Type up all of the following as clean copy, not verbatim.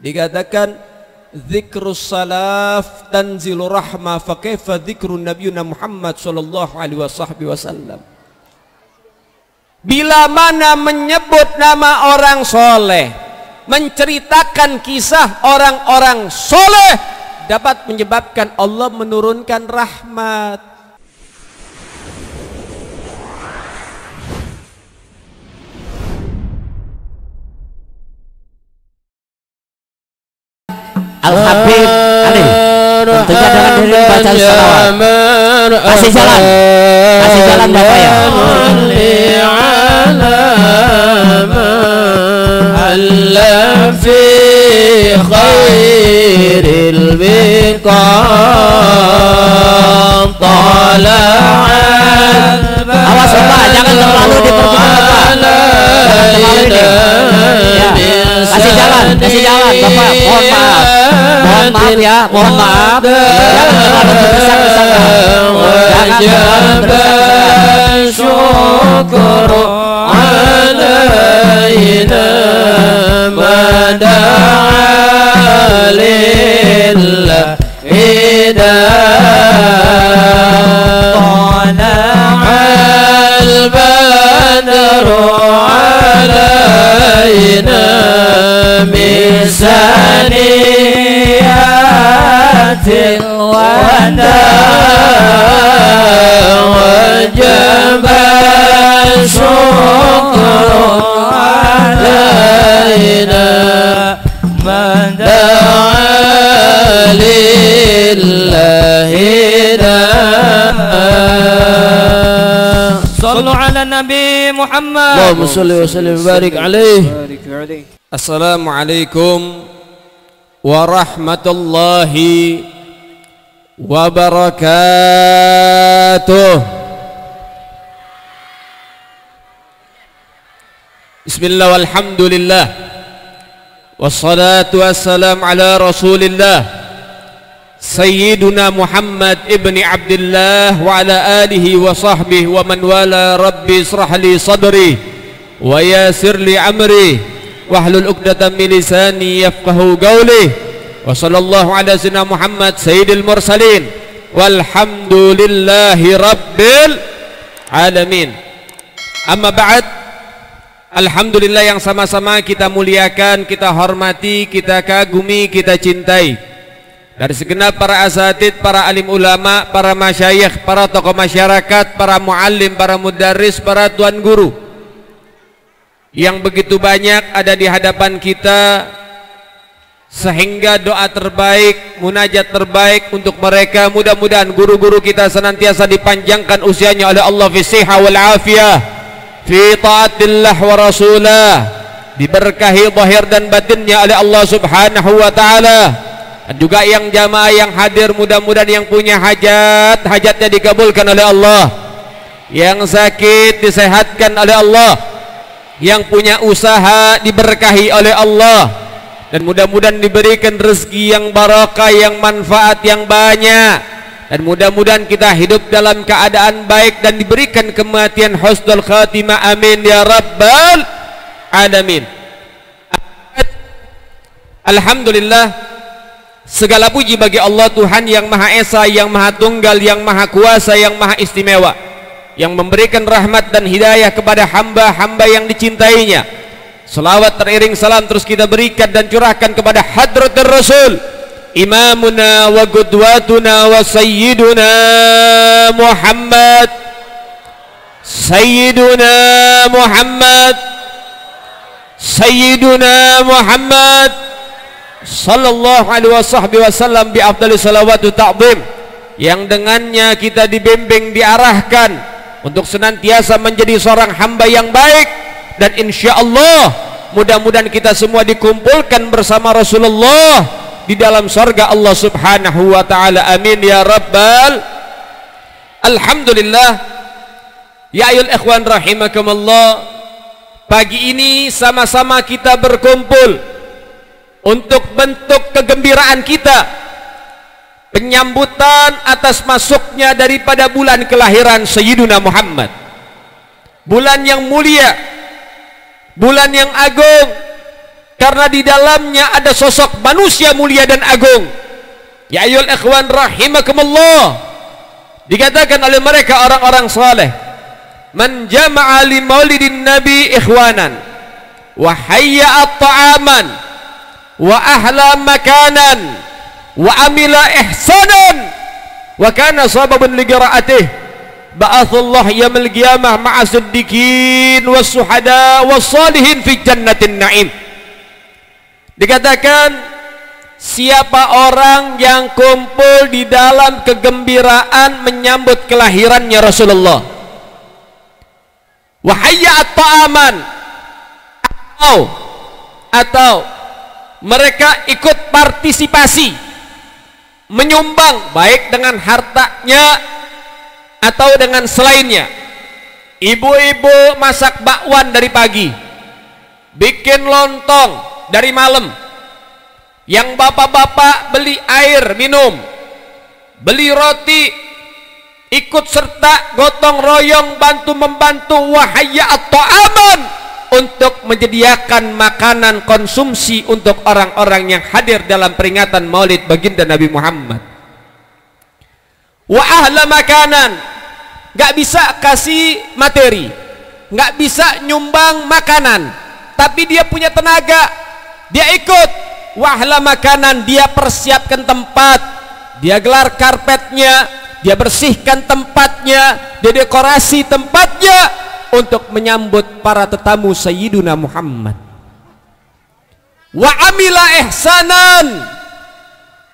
Dikatakan dzikrus salaf tanzilu rahmah, fa kaifa dzikrun nabiyuna Muhammad sallallahu alaihi wasallam. Bila mana menyebut nama orang soleh, menceritakan kisah orang-orang soleh, dapat menyebabkan Allah menurunkan rahmat. Al-Habib Ali tentunya dengan diri baca salawat. Kasih jalan Bapak ya. Allah fi khairil biqam tala'at. Awas Bapak, jangan terlalu dipercepat Bapak. Kasih jalan Bapak, mohon maaf ya, mohon maaf. Jangan terlalu berdesak-desakan. Jangan berdesak-desakan. Syukru alaina mada'a lillah tala'al badru alaina min saniyatil wada wajaba syukru alaina man da'a lillahi sallu ala nabi Muhammad. Allahumma shalli wa sallim wa barik alaihi. Assalamualaikum warahmatullahi wabarakatuh. Bismillah walhamdulillah wassalatu wassalamu ala rasulillah Sayyiduna Muhammad ibni Abdullah wa ala alihi wa sahbihi wa man wala. Rabbi israh li sadri wa yassir li amri wahlul 'uqdatam min lisani yafqahu qawli. Wa sallallahu ala sayyidina Muhammad sayyidil mursalin walhamdulillahi rabbil alamin. Amma ba'd. Alhamdulillah yang sama-sama kita muliakan, kita hormati, kita kagumi, kita cintai. Dari segenap para asatid, para alim ulama, para masyayikh, para tokoh masyarakat, para muallim, para mudarris, para tuan guru yang begitu banyak ada di hadapan kita, sehingga doa terbaik, munajat terbaik untuk mereka, mudah-mudahan guru-guru kita senantiasa dipanjangkan usianya oleh Allah fi siha wal afiyah, fi taatillah wa rasulah, diberkahi zahir dan batinnya oleh Allah subhanahu wa ta'ala. Dan juga yang jamaah yang hadir, mudah-mudahan yang punya hajat, hajatnya dikabulkan oleh Allah, yang sakit disehatkan oleh Allah, yang punya usaha diberkahi oleh Allah, dan mudah-mudahan diberikan rezeki yang barakah, yang manfaat yang banyak, dan mudah-mudahan kita hidup dalam keadaan baik dan diberikan kematian husnul khatimah, amin ya rabbal alamin. Alhamdulillah, segala puji bagi Allah Tuhan yang Maha Esa, yang Maha Tunggal, yang Maha Kuasa, yang Maha Istimewa, yang memberikan rahmat dan hidayah kepada hamba-hamba yang dicintainya. Selawat teriring salam terus kita berikan dan curahkan kepada hadratur Rasul, imamuna wa qudwatuna wa sayyiduna Muhammad, sayyiduna Muhammad, sayyiduna Muhammad sallallahu alaihi wasallam bi afdali salawatu ta'zim, yang dengannya kita dibimbing, diarahkan untuk senantiasa menjadi seorang hamba yang baik, dan insyaallah mudah-mudahan kita semua dikumpulkan bersama Rasulullah di dalam surga Allah subhanahu wa ta'ala, amin ya rabbal. Alhamdulillah ya ayyuhal ikhwan rahimakumullah, pagi ini sama-sama kita berkumpul untuk bentuk kegembiraan kita, penyambutan atas masuknya daripada bulan kelahiran Sayyiduna Muhammad, bulan yang mulia, bulan yang agung, karena di dalamnya ada sosok manusia mulia dan agung. Ya ayyuhal ikhwan rahimakumullah, dikatakan oleh mereka orang-orang saleh, man jama'a li maulidin nabi ikhwanan wa hayya'a ta'aman wa ahla makanan wa amila ihsanan wa kana sababan li qiraatih ba'athallahu yaumil qiyamah ma'a siddiqin was suhada was salihin fi jannatin na'im. Dikatakan siapa orang yang kumpul di dalam kegembiraan menyambut kelahirannya Rasulullah, wa hayya'a ta'aman, atau mereka ikut partisipasi menyumbang baik dengan hartanya atau dengan selainnya. Ibu-ibu masak bakwan dari pagi, bikin lontong dari malam, yang bapak-bapak beli air minum, beli roti, ikut serta gotong royong bantu membantu wahayya ta'aman untuk menyediakan makanan konsumsi untuk orang-orang yang hadir dalam peringatan Maulid baginda Nabi Muhammad. Wa ahla makanan, nggak bisa kasih materi, nggak bisa nyumbang makanan, tapi dia punya tenaga, dia ikut. Wa ahla makanan, dia persiapkan tempat, dia gelar karpetnya, dia bersihkan tempatnya, dia dekorasi tempatnya untuk menyambut para tetamu Sayyiduna Muhammad. Wa amila ihsanan,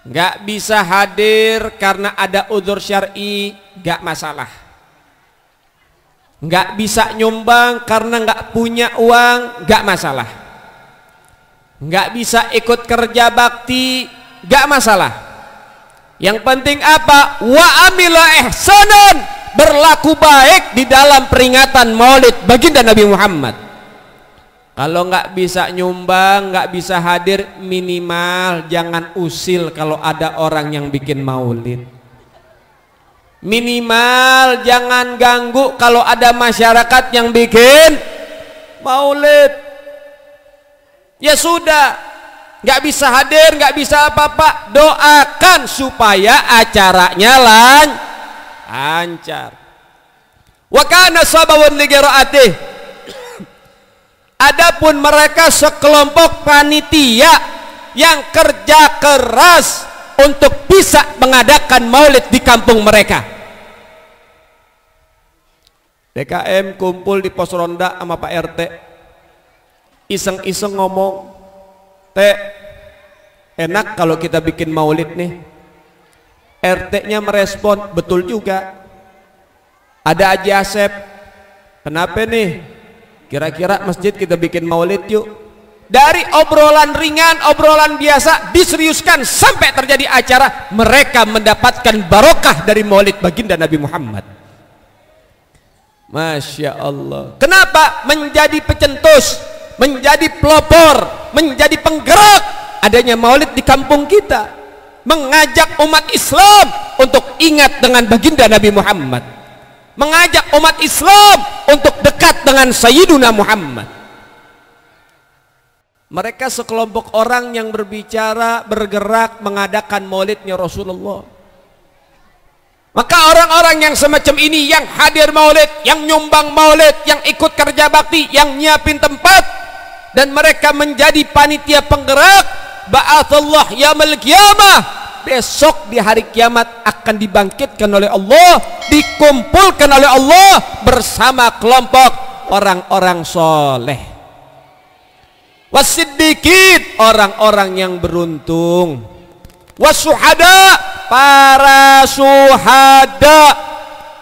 nggak bisa hadir karena ada udzur syar'i, nggak masalah. Nggak bisa nyumbang karena nggak punya uang, nggak masalah. Nggak bisa ikut kerja bakti, nggak masalah. Yang penting apa? Wa amila ihsanan, berlaku baik di dalam peringatan Maulid baginda Nabi Muhammad. Kalau nggak bisa nyumbang, nggak bisa hadir, minimal jangan usil kalau ada orang yang bikin maulid. Minimal jangan ganggu kalau ada masyarakat yang bikin maulid. Ya sudah, nggak bisa hadir, nggak bisa apa-apa, doakan supaya acaranya lancar. Wa kana sababan li qiraatih, adapun mereka sekelompok panitia yang kerja keras untuk bisa mengadakan maulid di kampung mereka. DKM kumpul di pos ronda sama Pak RT, iseng-iseng ngomong, "Teh, enak kalau kita bikin maulid nih." RT-nya merespon, "Betul juga. Ada Haji Asep, kenapa nih? Kira-kira masjid kita bikin maulid yuk." Dari obrolan ringan, obrolan biasa diseriuskan sampai terjadi acara, mereka mendapatkan barokah dari maulid baginda Nabi Muhammad. Masya Allah. Kenapa? Menjadi pencetus, menjadi pelopor, menjadi penggerak adanya maulid di kampung kita, mengajak umat Islam untuk ingat dengan baginda Nabi Muhammad, mengajak umat Islam untuk dekat dengan Sayyiduna Muhammad. Mereka sekelompok orang yang berbicara, bergerak mengadakan maulidnya Rasulullah. Maka orang-orang yang semacam ini, yang hadir maulid, yang nyumbang maulid, yang ikut kerja bakti, yang nyiapin tempat, dan mereka menjadi panitia penggerak, ba'athallah yaumil qiyamah, besok di hari kiamat akan dibangkitkan oleh Allah, dikumpulkan oleh Allah bersama kelompok orang-orang soleh, wasiddiqin, orang-orang yang beruntung, wasuhada, para suhada.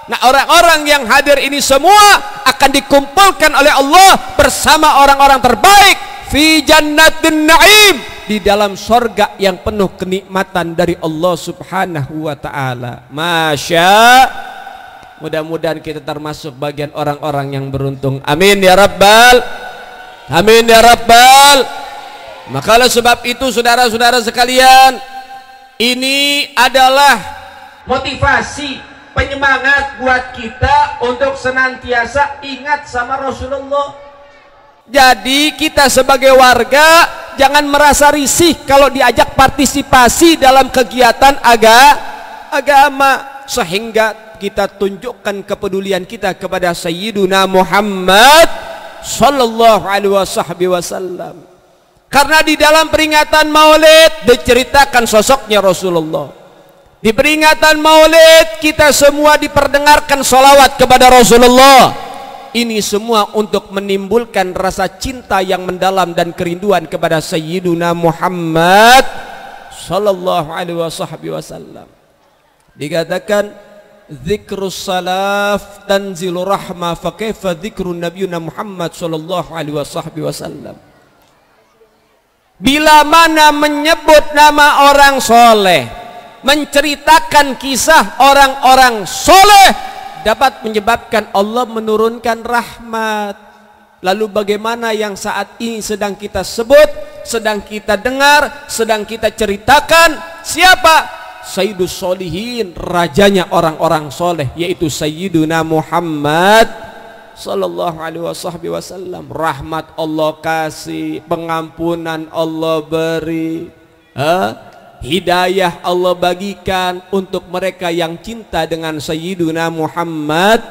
Nah, orang-orang yang hadir ini semua akan dikumpulkan oleh Allah bersama orang-orang terbaik fi jannatin na'im, di dalam sorga yang penuh kenikmatan dari Allah subhanahu wa ta'ala. Mudah-mudahan kita termasuk bagian orang-orang yang beruntung. Amin ya rabbal, amin ya rabbal. Maka oleh sebab itu saudara-saudara sekalian, ini adalah motivasi, penyemangat buat kita untuk senantiasa ingat sama Rasulullah. Jadi kita sebagai warga jangan merasa risih kalau diajak partisipasi dalam kegiatan agama, sehingga kita tunjukkan kepedulian kita kepada Sayyiduna Muhammad sallallahu alaihi wasallam. Karena di dalam peringatan Maulid diceritakan sosoknya Rasulullah. Di peringatan Maulid kita semua diperdengarkan salawat kepada Rasulullah. Ini semua untuk menimbulkan rasa cinta yang mendalam dan kerinduan kepada Sayyiduna Muhammad sallallahu alaihi wasallam. Dikatakan dzikrus salaf tanzilu rahmah, fa kaifa dzikrun nabiyuna Muhammad sallallahu alaihi wasallam. Bila mana menyebut nama orang soleh, menceritakan kisah orang-orang soleh, dapat menyebabkan Allah menurunkan rahmat. Lalu bagaimana yang saat ini sedang kita sebut, sedang kita dengar, sedang kita ceritakan? Siapa? Sayyidus Solihin, rajanya orang-orang soleh, yaitu Sayyiduna Muhammad sallallahu alaihi wasallam. Rahmat Allah kasih, pengampunan Allah beri, hidayah Allah bagikan untuk mereka yang cinta dengan Sayyiduna Muhammad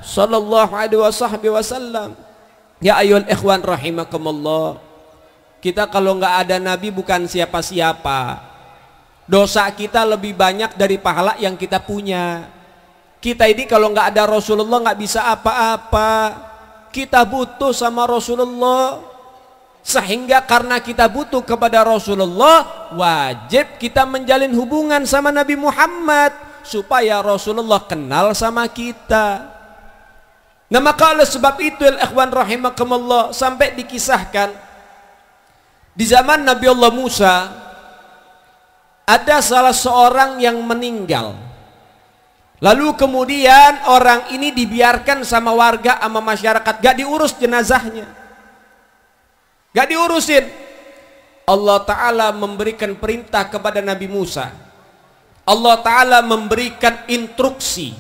sallallahu alaihi wasallam. Ya ayyuhal ikhwan rahimakumullah, kita kalau nggak ada Nabi bukan siapa-siapa. Dosa kita lebih banyak dari pahala yang kita punya. Kita ini kalau nggak ada Rasulullah nggak bisa apa-apa. Kita butuh sama Rasulullah. Sehingga karena kita butuh kepada Rasulullah, wajib kita menjalin hubungan sama Nabi Muhammad supaya Rasulullah kenal sama kita. Nah maka oleh sebab itu ikhwan rahimakumullah, sampai dikisahkan di zaman Nabi Allah Musa ada salah seorang yang meninggal. Lalu kemudian orang ini dibiarkan sama warga, sama masyarakat, gak diurus jenazahnya, gak diurusin. Allah Ta'ala memberikan perintah kepada Nabi Musa. Allah Ta'ala memberikan instruksi.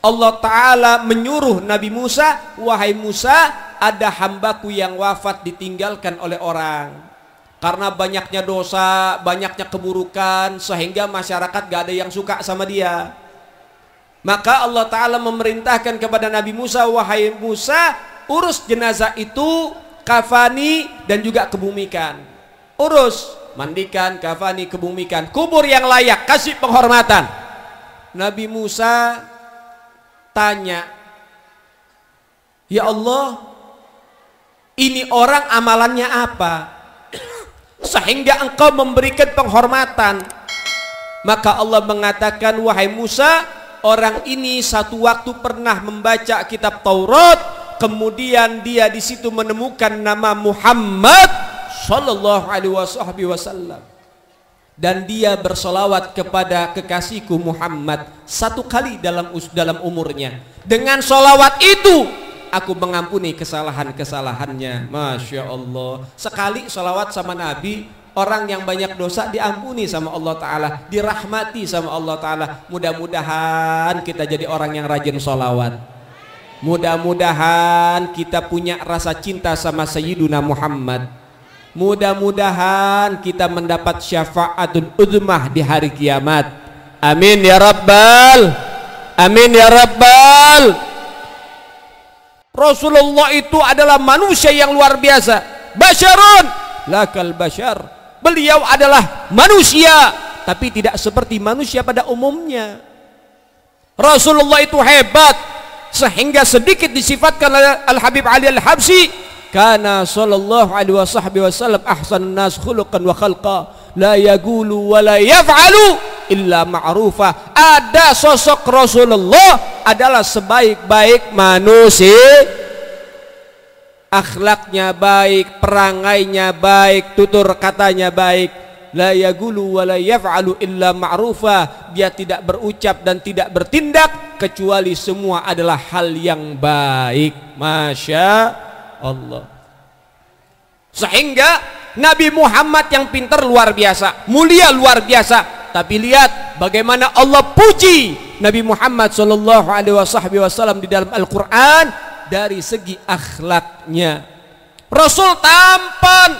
Allah Ta'ala menyuruh Nabi Musa, wahai Musa, ada hambaku yang wafat ditinggalkan oleh orang. Karena banyaknya dosa, banyaknya keburukan, sehingga masyarakat gak ada yang suka sama dia. Maka Allah Ta'ala memerintahkan kepada Nabi Musa, wahai Musa, urus jenazah itu, kafani dan juga kebumikan. Urus, mandikan, kafani, kebumikan, kubur yang layak, kasih penghormatan. Nabi Musa tanya, ya Allah, ini orang amalannya apa sehingga engkau memberikan penghormatan? Maka Allah mengatakan, wahai Musa, orang ini satu waktu pernah membaca kitab Taurat, kemudian dia di situ menemukan nama Muhammad sallallahu alaihi wasallam, dan dia bersolawat kepada kekasihku Muhammad satu kali dalam umurnya. Dengan solawat itu aku mengampuni kesalahan-kesalahannya. Masya Allah. Sekali solawat sama Nabi, orang yang banyak dosa diampuni sama Allah Ta'ala, dirahmati sama Allah Ta'ala. Mudah-mudahan kita jadi orang yang rajin solawat. Mudah-mudahan kita punya rasa cinta sama Sayyiduna Muhammad. Mudah-mudahan kita mendapat syafaatul uzmah di hari kiamat. Amin ya Rabbal. Amin ya Rabbal. Rasulullah itu adalah manusia yang luar biasa. Basyarun lakal basyar. Beliau adalah manusia, tapi tidak seperti manusia pada umumnya. Rasulullah itu hebat, sehingga sedikit disifatkan oleh Al-Habib Ali Al-Habsyi, kana sallallahu alaihi wasallam ahsanun nas khuluqan wa khalqa, la yaqulu wa la yaf'alu illa ma'rufa. Ada sosok Rasulullah adalah sebaik-baik manusia, akhlaknya baik, perangainya baik, tutur katanya baik. La yaqulu wa la yaf'alu illa ma'rufa. Dia tidak berucap dan tidak bertindak kecuali semua adalah hal yang baik. Masya Allah. Sehingga Nabi Muhammad yang pintar luar biasa, mulia luar biasa. Tapi lihat bagaimana Allah puji Nabi Muhammad sallallahu alaihi wasallam di dalam Al-Quran dari segi akhlaknya. Rasul tampan,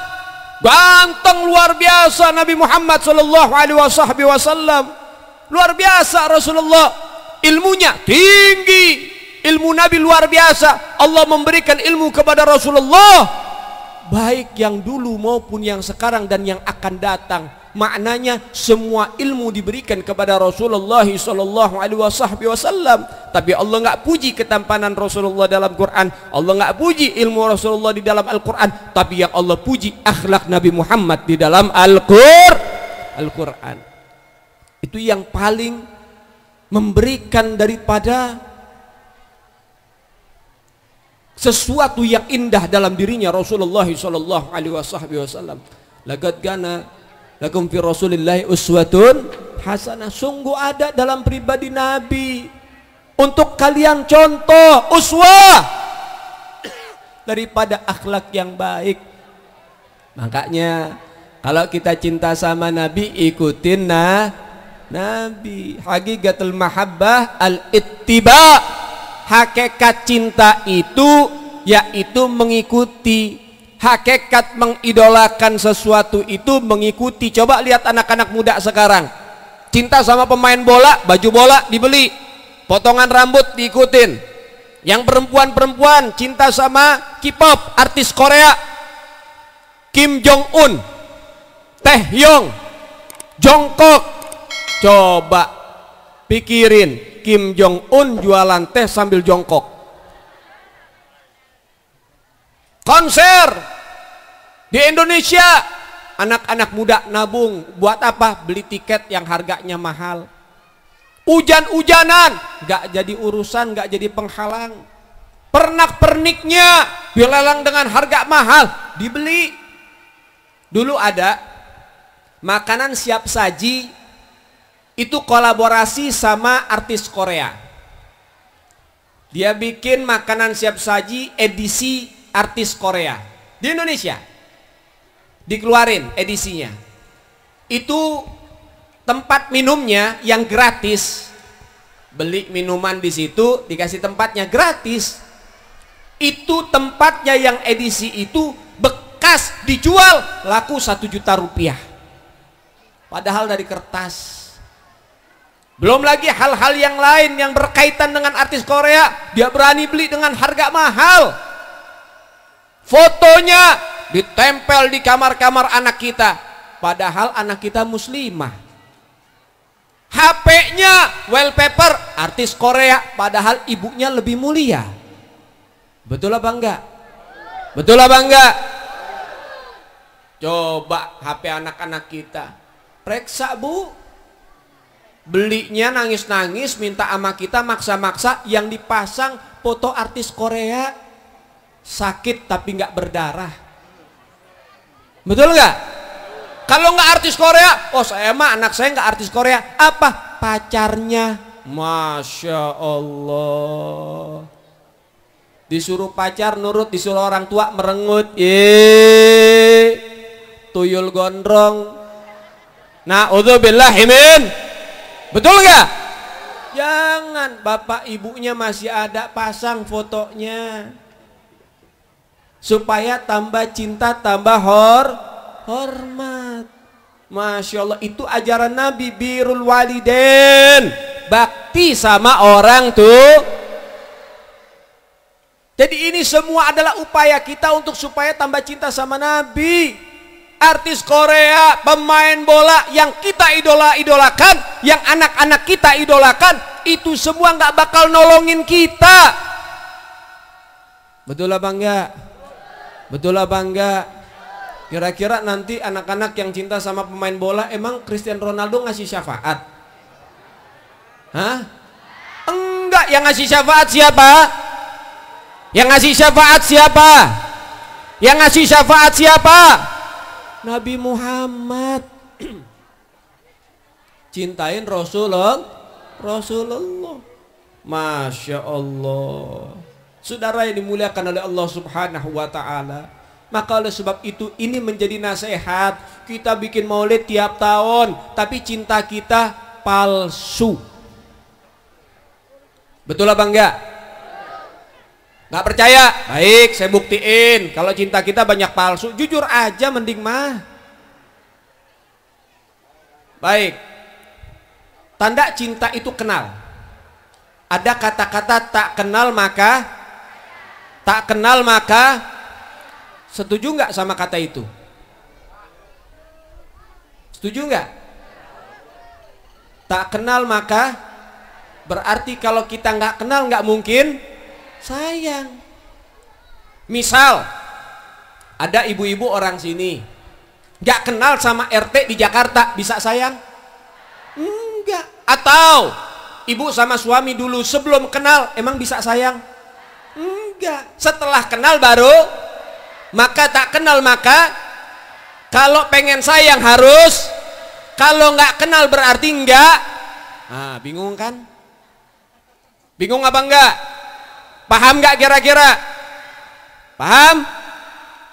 Ganteng luar biasa Nabi Muhammad sallallahu alaihi wasallam. Luar biasa Rasulullah. Ilmunya tinggi. Ilmu Nabi luar biasa. Allah memberikan ilmu kepada Rasulullah, baik yang dulu maupun yang sekarang dan yang akan datang. Maknanya semua ilmu diberikan kepada Rasulullah sallallahu alaihi wasallam. Tapi Allah nggak puji ketampanan Rasulullah dalam Quran. Allah nggak puji ilmu Rasulullah di dalam Al-Quran. Tapi yang Allah puji akhlak Nabi Muhammad di dalam Al-Quran. Itu yang paling memberikan daripada sesuatu yang indah dalam dirinya Rasulullah sallallahu alaihi wasallam. Laqad kana lakum fi Rasulillahi uswatun hasanah. Sungguh ada dalam pribadi Nabi untuk kalian contoh, uswah daripada akhlak yang baik. Makanya kalau kita cinta sama Nabi, ikutin Nabi. Haqiqatul mahabbah al-ittiba. Hakikat cinta itu yaitu mengikuti. Hakikat mengidolakan sesuatu itu mengikuti. Coba lihat anak-anak muda sekarang, cinta sama pemain bola, baju bola dibeli, potongan rambut diikutin. Yang perempuan-perempuan cinta sama K-pop, artis Korea, Kim Jong Un, Taehyung, Jongkok. Coba pikirin, Kim Jong Un jualan teh sambil jongkok. Konser di Indonesia, anak-anak muda nabung buat apa? Beli tiket yang harganya mahal. Hujan-hujanan gak jadi urusan, gak jadi penghalang. Pernak-perniknya dilelang dengan harga mahal, dibeli. Dulu ada makanan siap saji, itu kolaborasi sama artis Korea. Dia bikin makanan siap saji edisi artis Korea di Indonesia, dikeluarin edisinya. Itu tempat minumnya yang gratis. Beli minuman di situ, dikasih tempatnya gratis. Itu tempatnya yang edisi itu bekas dijual laku 1 juta rupiah. Padahal dari kertas. Belum lagi hal-hal yang lain yang berkaitan dengan artis Korea, dia berani beli dengan harga mahal. Fotonya ditempel di kamar-kamar anak kita, padahal anak kita muslimah. HP-nya wallpaper artis Korea, padahal ibunya lebih mulia. Betul apa enggak? Betul apa enggak? Coba HP anak-anak kita, periksa bu, belinya nangis-nangis, minta sama kita maksa-maksa, yang dipasang foto artis Korea. Sakit tapi nggak berdarah. Betul nggak? Kalau nggak artis Korea, oh saya mah anak saya nggak artis Korea. Apa? Pacarnya. Masya Allah. Disuruh pacar nurut, disuruh orang tua merengut. Tuyul gondrong. Na'udzubillahi min. Betul nggak? Jangan, bapak ibunya masih ada, pasang fotonya. Supaya tambah cinta, tambah hormat. Masya Allah, itu ajaran Nabi, birrul walidain, bakti sama orang tuh. Jadi ini semua adalah upaya kita untuk supaya tambah cinta sama Nabi. Artis Korea, pemain bola yang kita idolakan, yang anak-anak kita idolakan, itu semua nggak bakal nolongin kita. Betul apa enggak? Betul apa enggak? Kira-kira nanti anak-anak yang cinta sama pemain bola, emang Cristiano Ronaldo ngasih syafaat? Hah? Enggak, yang ngasih syafaat siapa? Yang ngasih syafaat siapa? Yang ngasih syafaat siapa? Nabi Muhammad. Cintain Rasulullah. Masya Allah. Saudara yang dimuliakan oleh Allah Subhanahu wa ta'ala, maka oleh sebab itu ini menjadi nasihat. Kita bikin maulid tiap tahun, tapi cinta kita palsu. Betul apa enggak? Nggak percaya? Baik, saya buktiin. Kalau cinta kita banyak palsu, jujur aja mending mah. Baik. Tanda cinta itu kenal. Ada kata-kata tak kenal maka setuju nggak sama kata itu? Setuju nggak? Tak kenal maka berarti kalau kita nggak kenal nggak mungkin sayang. Misal ada ibu-ibu orang sini nggak kenal sama RT di Jakarta, bisa sayang? Enggak. Atau ibu sama suami dulu sebelum kenal emang bisa sayang? Enggak. Setelah kenal baru, maka tak kenal maka kalau pengen sayang harus, kalau nggak kenal berarti enggak. Nah, bingung kan? Bingung apa enggak? Paham nggak kira-kira? Paham?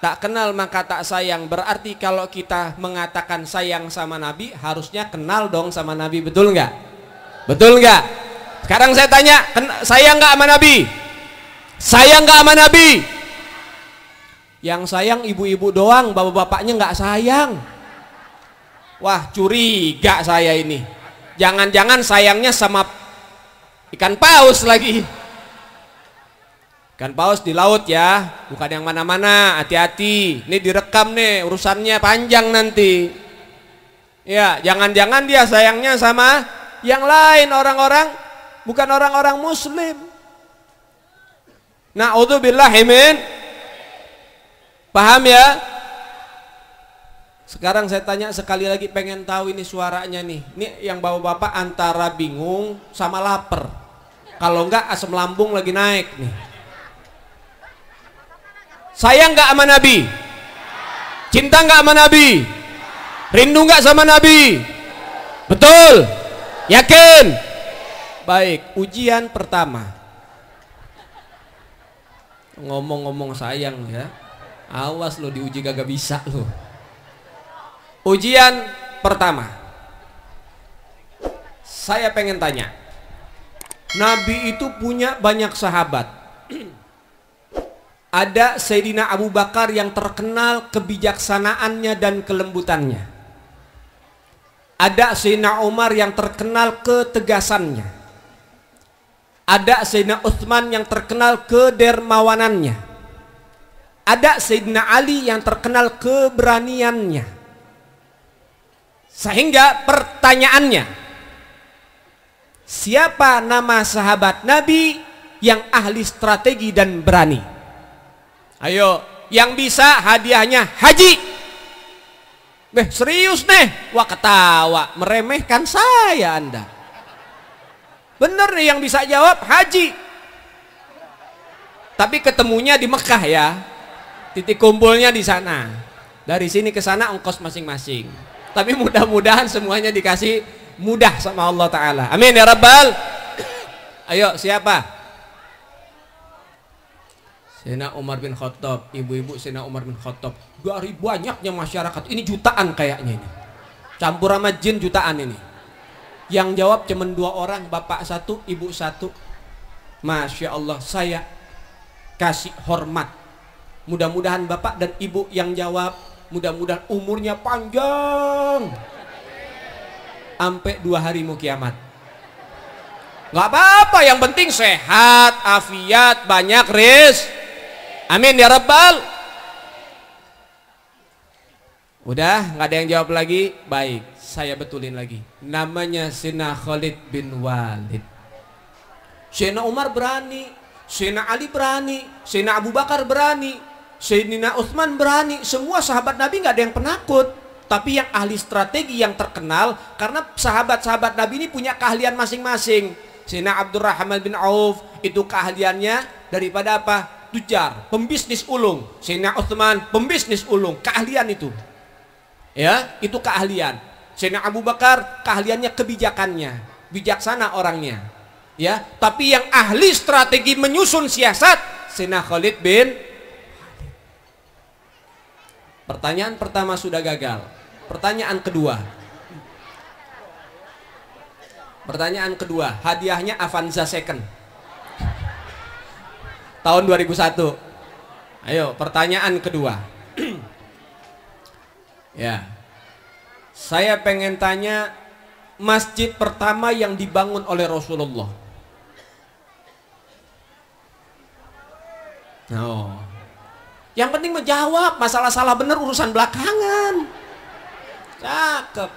Tak kenal maka tak sayang, berarti kalau kita mengatakan sayang sama Nabi harusnya kenal dong sama Nabi, betul nggak? Betul nggak? Sekarang saya tanya, sayang nggak sama Nabi? Sayang nggak sama Nabi? Yang sayang ibu-ibu doang, bapak-bapaknya nggak sayang. Wah, curiga saya ini. Jangan-jangan sayangnya sama ikan paus lagi. Ikan paus di laut ya, bukan yang mana-mana, hati-hati. Ini direkam nih, urusannya panjang nanti. Ya, jangan-jangan dia sayangnya sama yang lain, orang-orang, bukan orang-orang muslim. Na'udzubillahi min. Paham ya? Sekarang saya tanya sekali lagi, pengen tahu ini suaranya nih. Ini yang bapak-bapak antara bingung sama lapar. Kalau enggak asam lambung lagi naik nih. Sayang enggak sama Nabi? Cinta enggak sama Nabi? Rindu enggak sama Nabi? Betul? Yakin? Baik, ujian pertama. Ngomong-ngomong sayang ya. Awas lo diuji gak bisa lo. Ujian pertama. Saya pengen tanya. Nabi itu punya banyak sahabat. Ada Sayyidina Abu Bakar yang terkenal kebijaksanaannya dan kelembutannya. Ada Sayyidina Umar yang terkenal ketegasannya. Ada Sayyidina Utsman yang terkenal kedermawanannya. Ada Sayyidina Ali yang terkenal keberaniannya. Sehingga pertanyaannya, siapa nama sahabat Nabi yang ahli strategi dan berani? Ayo, yang bisa hadiahnya haji. Serius nih? Wah, ketawa, meremehkan saya Anda. Bener nih yang bisa jawab haji. Tapi ketemunya di Mekah ya. Titik kumpulnya di sana. Dari sini ke sana ongkos masing-masing. Tapi mudah-mudahan semuanya dikasih mudah sama Allah Ta'ala. Amin ya Rabbal. Ayo, siapa? Sayyidina Umar bin Khattab. Ibu-ibu Sayyidina Umar bin Khattab. Dari banyaknya masyarakat, ini jutaan kayaknya ini. Campur sama jin jutaan ini. Yang jawab cuma 2 orang, bapak 1, ibu 1. Masya Allah, saya kasih hormat. Mudah-mudahan bapak dan ibu yang jawab, mudah-mudahan umurnya panjang sampai 2 hari mau kiamat. Gak apa-apa, yang penting sehat, afiat, banyak rezeki. Amin ya Rabbal. Udah, nggak ada yang jawab lagi. Baik, saya betulin lagi. Namanya Sayyidina Khalid bin Walid. Sayyidina Umar berani, Sayyidina Ali berani, Sayyidina Abu Bakar berani, Sayyidina Utsman berani. Semua sahabat Nabi nggak ada yang penakut. Tapi yang ahli strategi yang terkenal, karena sahabat-sahabat Nabi ini punya keahlian masing-masing. Sayyidina Abdurrahman bin Auf itu keahliannya daripada apa? Tujar, pembisnis ulung. Sayyidina Utsman pembisnis ulung, keahlian itu. Ya, itu keahlian. Sayyidina Abu Bakar keahliannya kebijakannya, bijaksana orangnya. Ya, tapi yang ahli strategi menyusun siasat Sayyidina Khalid bin. Pertanyaan pertama sudah gagal. Pertanyaan kedua. Pertanyaan kedua, hadiahnya Avanza second. tahun 2001. Ayo, pertanyaan kedua. Ya, saya pengen tanya, masjid pertama yang dibangun oleh Rasulullah. Oh. Yang penting menjawab, masalah salah benar urusan belakangan. Cakep.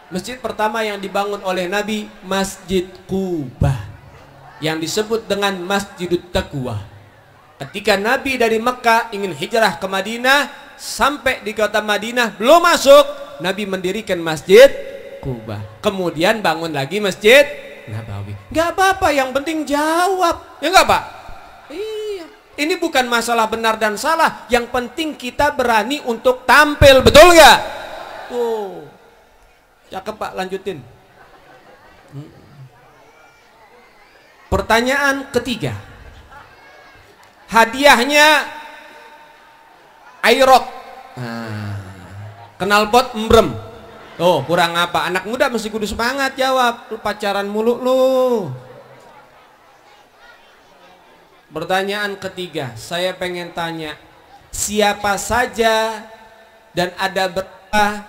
Masjid pertama yang dibangun oleh Nabi, Masjid Quba, yang disebut dengan Masjidut Taqwa. Ketika Nabi dari Mekah ingin hijrah ke Madinah, sampai di kota Madinah belum masuk, Nabi mendirikan Masjid Quba. Kemudian bangun lagi Masjid Nabawi. Gak apa-apa, yang penting jawab. Ya gak Pak? Iya. Ini bukan masalah benar dan salah, yang penting kita berani untuk tampil, betul nggak? Tuh, cakep Pak, lanjutin. Pertanyaan ketiga, hadiahnya Aerox, knalpot embrem. Oh, kurang apa? Anak muda mesti kudu semangat jawab. Lu pacaran mulu lu. Pertanyaan ketiga, saya pengen tanya, siapa saja dan ada berapa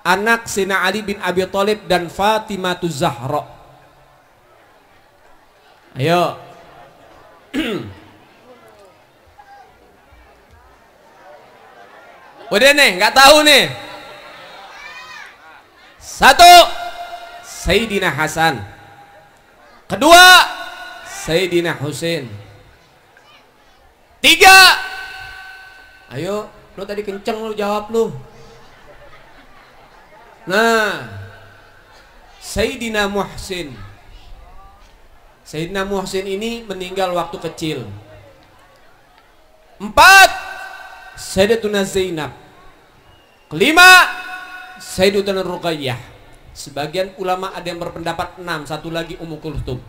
anak Sayyidina Ali bin Abi Thalib dan Fatimah Zahra? Ayo. Udah nih, nggak tahu nih. Satu, Sayyidina Hasan. Kedua, Sayyidina Husain. Tiga, ayo, lu tadi kenceng lu jawab lu. Nah, Sayyidina Muhsin. Sayyidina Muhsin ini meninggal waktu kecil. Empat, Sayyidatuna Zainab. Kelima, Sayyidatuna Ruqayyah. Sebagian ulama ada yang berpendapat 6, satu lagi Ummu Kulthum.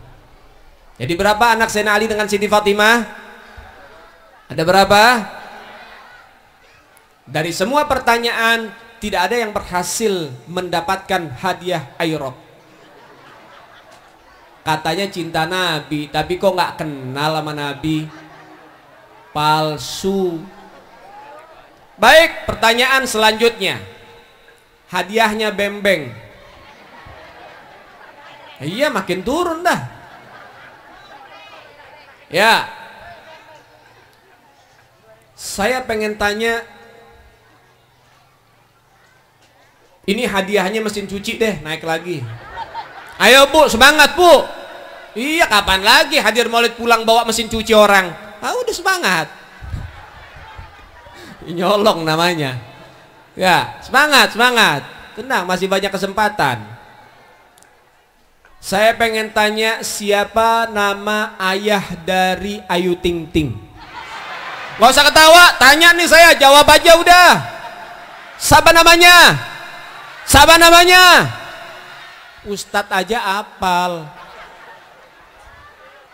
Jadi berapa anak Sayyidina Ali dengan Siti Fatimah? Ada berapa? Dari semua pertanyaan tidak ada yang berhasil mendapatkan hadiah Aerox. Katanya cinta Nabi, tapi kok nggak kenal sama Nabi? Palsu. Baik, pertanyaan selanjutnya. Hadiahnya bembeng. Iya, makin turun dah. Ya. Saya pengen tanya, ini hadiahnya mesin cuci deh, naik lagi. Ayo Bu, semangat Bu. Iya, kapan lagi hadir maulid pulang bawa mesin cuci orang? Ah, udah semangat. Nyolong namanya. Ya, semangat, semangat. Tenang, masih banyak kesempatan. Saya pengen tanya, siapa nama ayah dari Ayu Ting Ting? Gak usah ketawa, tanya nih saya, jawab aja udah. Siapa namanya? Siapa namanya? Ustadz aja apal.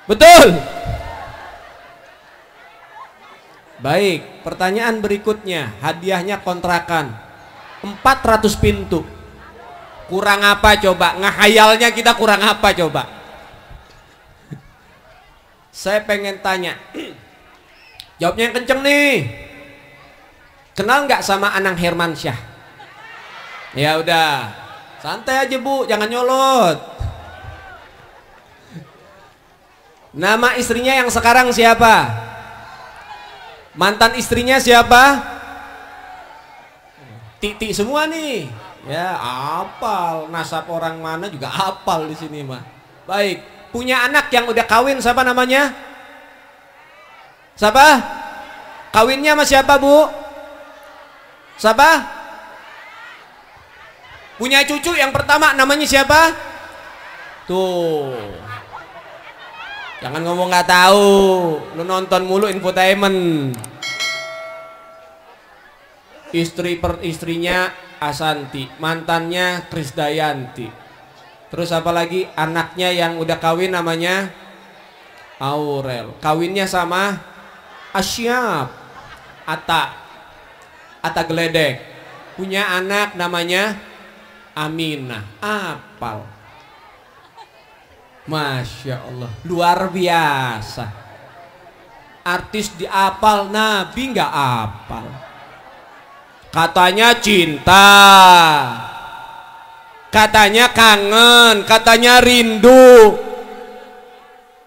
Betul. Baik, pertanyaan berikutnya, hadiahnya kontrakan 400 pintu. Kurang apa coba? Ngehayalnya kita kurang apa coba? Saya pengen tanya, jawabnya yang kenceng nih. Kenal nggak sama Anang Hermansyah? Ya udah, santai aja Bu, jangan nyolot. Nama istrinya yang sekarang siapa? Mantan istrinya siapa? Titi semua nih. Ya, apal. Nasab orang mana juga apal di sini mah. Baik, punya anak yang udah kawin, siapa namanya? Siapa? Kawinnya sama siapa Bu? Siapa? Punya cucu yang pertama namanya siapa? Tuh. Jangan ngomong nggak tahu. Lu nonton mulu infotainment. Istrinya Asanti, mantannya Krisdayanti. Terus apa lagi? Anaknya yang udah kawin namanya Aurel. Kawinnya sama Asyap. Atta Geledek. Punya anak namanya Aminah. Apal. Masya Allah, luar biasa. Artis diapal, Nabi nggak apal. Katanya cinta, katanya kangen, katanya rindu.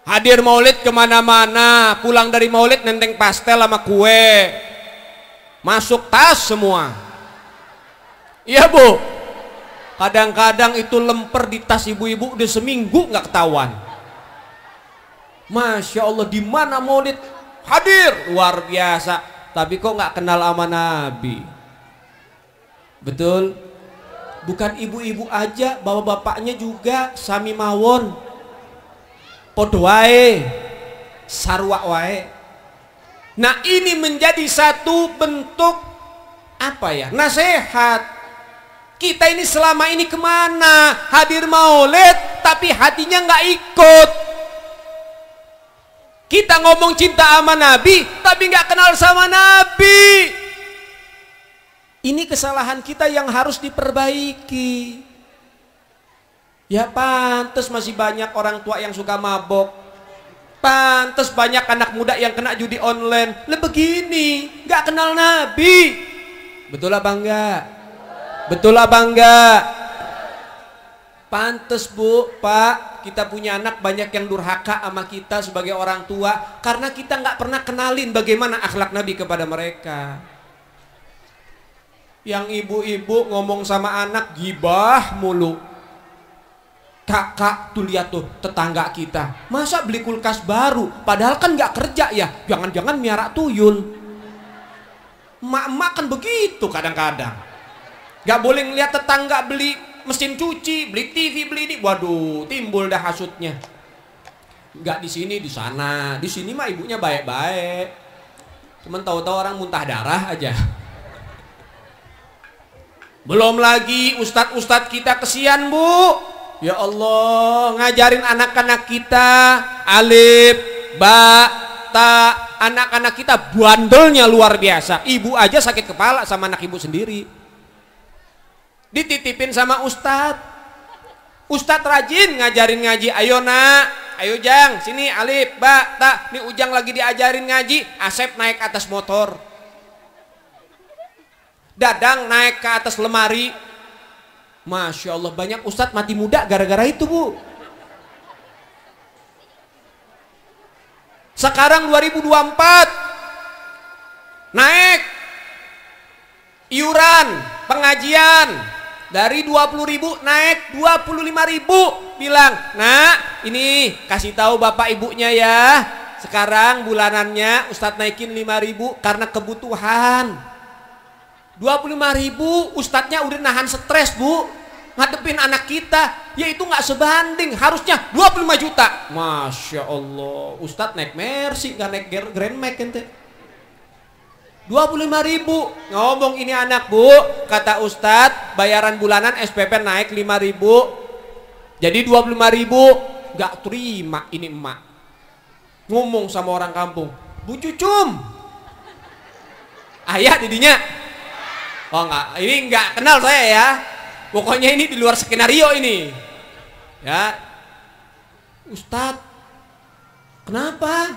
Hadir maulid kemana-mana, pulang dari maulid nenteng pastel sama kue, masuk tas semua. Iya bu, kadang-kadang itu lemper di tas ibu-ibu udah seminggu nggak ketahuan. Masya Allah, di mana maulid hadir luar biasa, tapi kok nggak kenal sama Nabi. Betul, bukan ibu-ibu aja, bapak-bapaknya juga sami mawon, podo wae, sarwa wae. Nah ini menjadi satu bentuk apa ya, nasihat. Kita ini selama ini kemana? Hadir maulid tapi hatinya nggak ikut. Kita ngomong cinta sama Nabi tapi nggak kenal sama Nabi. Ini kesalahan kita yang harus diperbaiki. Ya pantes masih banyak orang tua yang suka mabok. Pantes banyak anak muda yang kena judi online. Lah begini, nggak kenal Nabi. Betul apa enggak? Betul apa enggak? Pantes bu, pak, kita punya anak banyak yang durhaka sama kita sebagai orang tua karena kita nggak pernah kenalin bagaimana akhlak Nabi kepada mereka. Yang ibu-ibu ngomong sama anak gibah mulu. Kakak tuh lihat tuh tetangga kita, masa beli kulkas baru padahal kan nggak kerja ya, jangan-jangan miara tuyul. Emak-emak kan begitu kadang-kadang. Nggak boleh ngeliat tetangga beli mesin cuci, beli TV, beli ini, waduh, timbul dah hasutnya. Nggak di sini, di sana. Di sini mah ibunya baik-baik. Cuman tahu-tahu orang muntah darah aja. Belum lagi ustadz-ustadz kita kesian bu. Ya Allah, ngajarin anak-anak kita alif, ba, ta. Anak-anak kita bandelnya luar biasa. Ibu aja sakit kepala sama anak ibu sendiri. Dititipin sama ustadz. Ustadz rajin ngajarin ngaji. Ayo nak, ayo Jang, sini alif, ba, ta. Nih Ujang lagi diajarin ngaji. Asep naik atas motor, Dadang naik ke atas lemari. Masya Allah, banyak ustadz mati muda gara-gara itu bu. Sekarang 2024 naik iuran pengajian dari 20.000 naik 25.000. Bilang, nah ini kasih tahu bapak ibunya ya, sekarang bulanannya ustadz naikin 5.000 karena kebutuhan. 25.000 ustadznya udah nahan stres bu, ngadepin anak kita, yaitu nggak sebanding, harusnya 25 juta. Masya Allah, ustadz naik Mercy nggak naik Grand Max ente. 25.000 ngomong ini anak bu, kata ustadz bayaran bulanan SPP naik 5.000 jadi 25.000. Nggak terima ini emak. Ngomong sama orang kampung, Bu Cucum, ayah didinya. Oh enggak, ini enggak kenal saya ya. Pokoknya ini di luar skenario ini. Ya. Ustadz, kenapa?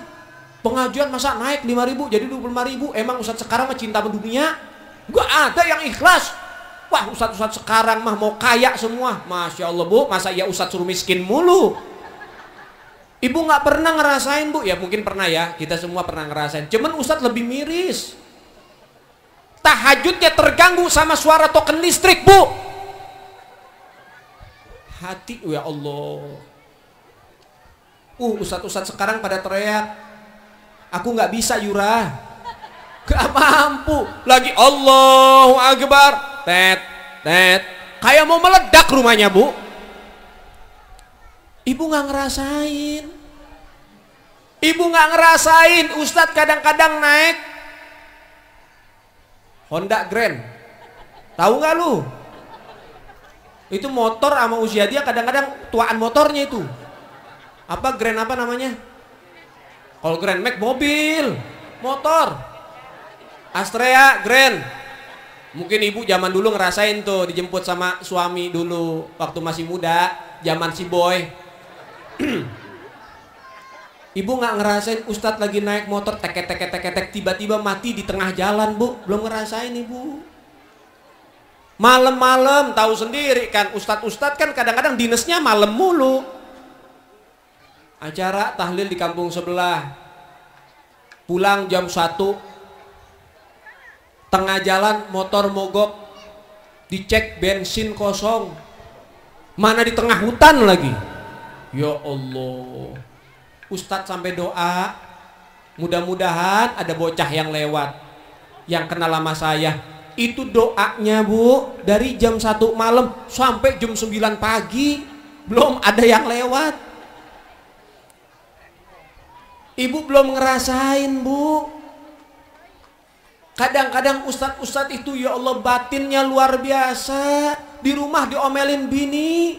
Pengajian masa naik 5.000 jadi 25.000? Emang ustadz sekarang mah cinta mendunia? Enggak ada yang ikhlas. Wah, ustadz-ustadz sekarang mah mau kaya semua. Masya Allah bu, masa ya ustadz suruh miskin mulu? Ibu nggak pernah ngerasain bu? Ya mungkin pernah ya, kita semua pernah ngerasain. Cuman ustadz lebih miris. Tahajudnya terganggu sama suara token listrik bu. Hati, ya Allah. Ustadz-ustadz sekarang pada teriak, aku nggak bisa Yura, gak mampu. Lagi Allahu Akbar, tet, tet, kayak mau meledak rumahnya bu. Ibu nggak ngerasain. Ibu nggak ngerasain. Ustadz kadang-kadang naik Honda Grand, tahu nggak lu? Itu motor sama usia dia kadang-kadang tuaan motornya itu. Apa Grand apa namanya? Kalau Grand Max mobil, motor. Astrea Grand. Mungkin ibu zaman dulu ngerasain tuh dijemput sama suami dulu waktu masih muda, zaman si boy. Ibu nggak ngerasain Ustadz lagi naik motor tek tiba-tiba mati di tengah jalan, Bu? Belum ngerasain Ibu. Malam-malam tahu sendiri kan, Ustadz kan kadang-kadang dinasnya malam mulu. Acara tahlil di kampung sebelah, pulang jam 1, tengah jalan motor mogok, dicek bensin kosong, mana di tengah hutan lagi. Ya Allah, Ustadz sampai doa, mudah-mudahan ada bocah yang lewat yang kenal sama saya. Itu doanya, Bu, dari jam 1 malam sampai jam 9 pagi belum ada yang lewat. Ibu belum ngerasain, Bu. Kadang-kadang ustadz itu ya Allah batinnya luar biasa. Di rumah diomelin bini,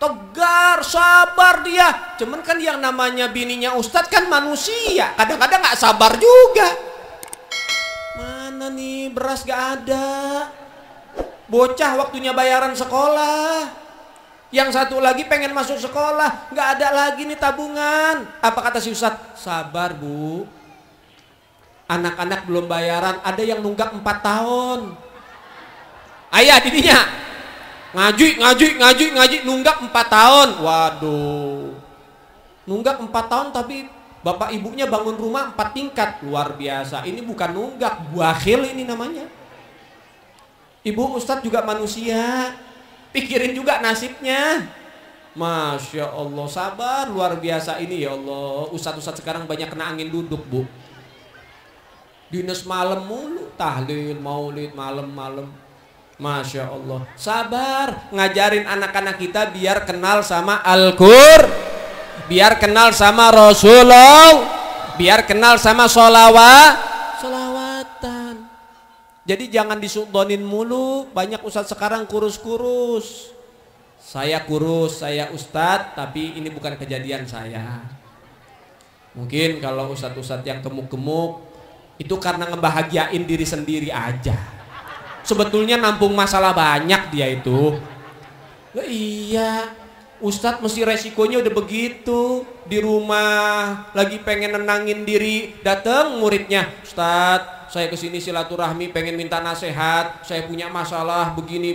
tegar, sabar dia. Cuman kan yang namanya bininya ustadz kan manusia, kadang-kadang gak sabar juga. Mana nih beras gak ada, bocah waktunya bayaran sekolah, yang satu lagi pengen masuk sekolah, gak ada lagi nih tabungan. Apa kata si ustadz? Sabar, Bu, anak-anak belum bayaran, ada yang nunggak 4 tahun. Ayah didinya ngaji nunggak 4 tahun. Waduh, nunggak 4 tahun tapi bapak ibunya bangun rumah 4 tingkat. Luar biasa. Ini bukan nunggak, buakhil ini namanya. Ibu ustadz juga manusia, pikirin juga nasibnya. Masya Allah, sabar luar biasa ini ya Allah. Ustadz sekarang banyak kena angin duduk, Bu. Dinas malam mulu, tahlil, maulid malam-malam. Masya Allah, sabar ngajarin anak-anak kita biar kenal sama Al-Qur'an, biar kenal sama Rasulullah, biar kenal sama solawatan. Jadi jangan disudonin mulu. Banyak ustadz sekarang kurus-kurus. Saya kurus, saya ustadz, tapi ini bukan kejadian saya. Mungkin kalau ustadz-ustadz yang gemuk-gemuk itu karena ngebahagiain diri sendiri aja. Sebetulnya nampung masalah banyak dia itu. Nah, iya, ustadz mesti resikonya udah begitu. Di rumah lagi pengen nenangin diri, datang muridnya, Ustadz, saya kesini silaturahmi pengen minta nasihat, saya punya masalah begini.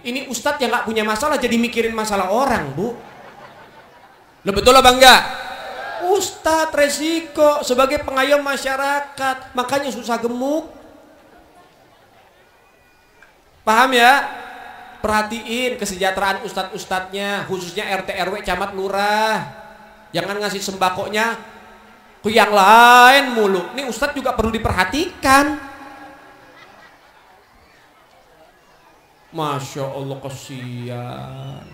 Ini ustadz yang gak punya masalah jadi mikirin masalah orang, Bu. Lo betul apa enggak? Ustadz resiko sebagai pengayom masyarakat, makanya susah gemuk. Paham ya? Perhatiin kesejahteraan ustadz-ustadznya, khususnya RT RW camat lurah. Jangan ngasih sembakonya ke yang lain mulu. Nih ustadz juga perlu diperhatikan. Masya Allah, kasihan.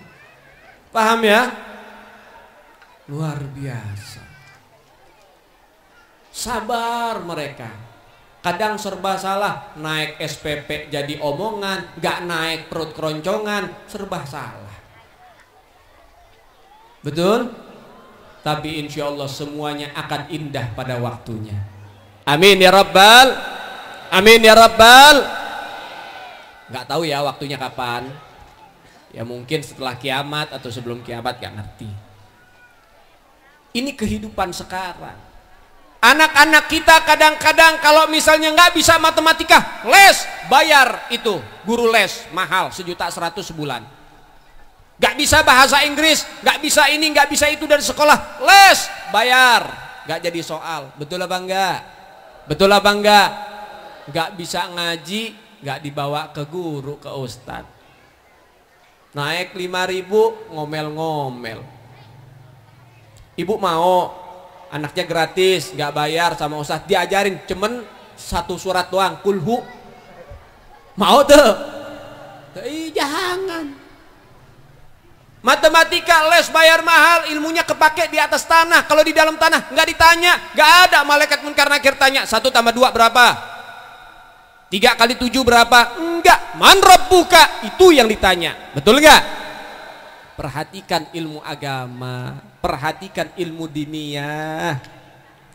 Paham ya? Luar biasa. Sabar mereka. Kadang serba salah, naik SPP jadi omongan, gak naik perut keroncongan, serba salah. Betul? Tapi insya Allah semuanya akan indah pada waktunya. Amin ya Rabbal. Amin ya Rabbal. Gak tahu ya waktunya kapan. Ya mungkin setelah kiamat atau sebelum kiamat, gak ngerti. Ini kehidupan sekarang. Anak-anak kita kadang-kadang kalau misalnya nggak bisa matematika, les, bayar itu guru les mahal 1.100.000 sebulan. Nggak bisa bahasa Inggris, nggak bisa ini, nggak bisa itu dari sekolah, les, bayar, nggak jadi soal. Betul apa enggak? Betul apa enggak? Nggak bisa ngaji, nggak dibawa ke guru, ke ustadz. Naik 5.000, ngomel-ngomel. Ibu mau anaknya gratis, nggak bayar sama ustadz, diajarin cuman 1 surat doang, kulhu. Mau tuh? Jangan. Matematika les bayar mahal, ilmunya kepake di atas tanah. Kalau di dalam tanah nggak ditanya, nggak ada malaikat munkar nakir tanya 1 tambah 2 berapa, 3 kali 7 berapa? Enggak, man rabbuka, itu yang ditanya. Betul nggak? Perhatikan ilmu agama, perhatikan ilmu diniyah,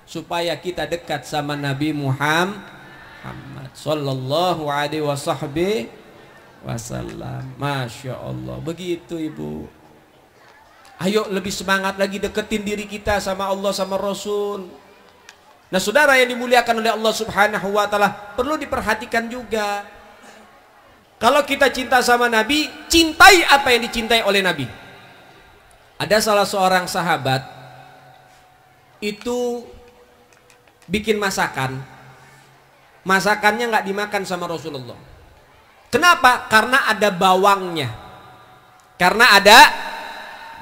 supaya kita dekat sama Nabi Muhammad sallallahu alaihi wasallam. Masya Allah, begitu Ibu. Ayo lebih semangat lagi deketin diri kita sama Allah sama Rasul. Nah saudara yang dimuliakan oleh Allah subhanahu wa ta'ala, perlu diperhatikan juga. Kalau kita cinta sama Nabi, cintai apa yang dicintai oleh Nabi. Ada salah seorang sahabat itu bikin masakan. Masakannya nggak dimakan sama Rasulullah. Kenapa? Karena ada bawangnya. Karena ada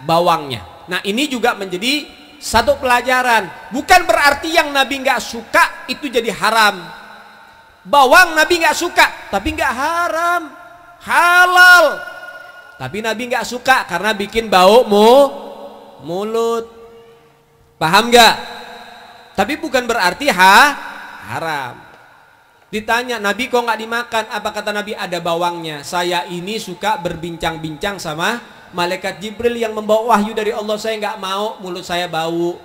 bawangnya. Nah ini juga menjadi satu pelajaran. Bukan berarti yang Nabi nggak suka itu jadi haram. Bawang Nabi nggak suka, tapi nggak haram, halal. Tapi Nabi nggak suka karena bikin bau mulut. Paham nggak? Tapi bukan berarti haram. Ditanya Nabi kok nggak dimakan? Apa kata Nabi? Ada bawangnya. Saya ini suka berbincang-bincang sama malaikat Jibril yang membawa wahyu dari Allah. Saya nggak mau mulut saya bau.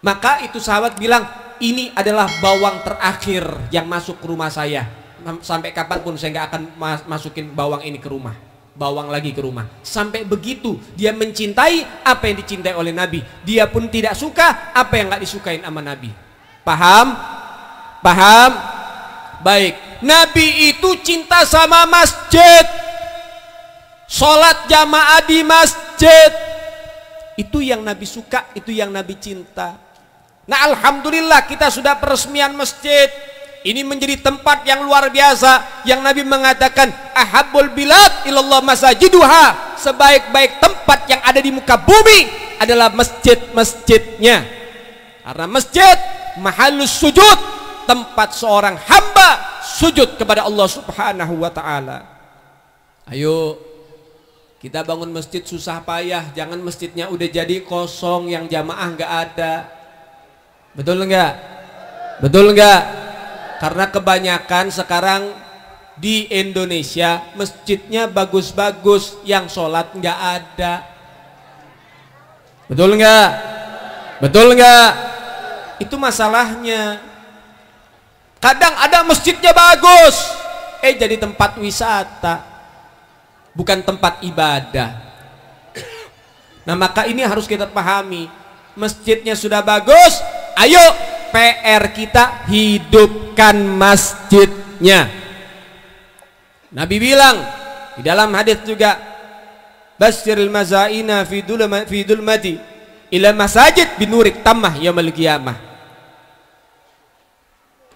Maka itu sahabat bilang, ini adalah bawang terakhir yang masuk ke rumah saya. Sampai kapanpun saya nggak akan masukin bawang ini ke rumah. Bawang lagi ke rumah. Sampai begitu dia mencintai apa yang dicintai oleh Nabi. Dia pun tidak suka apa yang nggak disukain sama Nabi. Paham? Paham? Baik. Nabi itu cinta sama masjid. Sholat jamaah di masjid, itu yang Nabi suka, itu yang Nabi cinta. Nah alhamdulillah kita sudah peresmian masjid. Ini menjadi tempat yang luar biasa. Yang Nabi mengatakan ahabbul bilad ilallah masajiduha. Sebaik-baik tempat yang ada di muka bumi adalah masjid-masjidnya. Karena masjid mahallus sujud, tempat seorang hamba sujud kepada Allah subhanahu wa ta'ala. Ayo kita bangun masjid susah payah, jangan masjidnya udah jadi kosong yang jamaah nggak ada. Betul nggak? Betul nggak? Karena kebanyakan sekarang di Indonesia masjidnya bagus-bagus, yang sholat nggak ada. Betul nggak? Betul nggak? Itu masalahnya. Kadang ada masjidnya bagus, jadi tempat wisata, bukan tempat ibadah. Nah maka ini harus kita pahami. Masjidnya sudah bagus, ayo PR kita hidupkan masjidnya. Nabi bilang di dalam hadis juga, basyiril mazaina fi dulmati ila masajid binurik tammah yaumil qiyamah.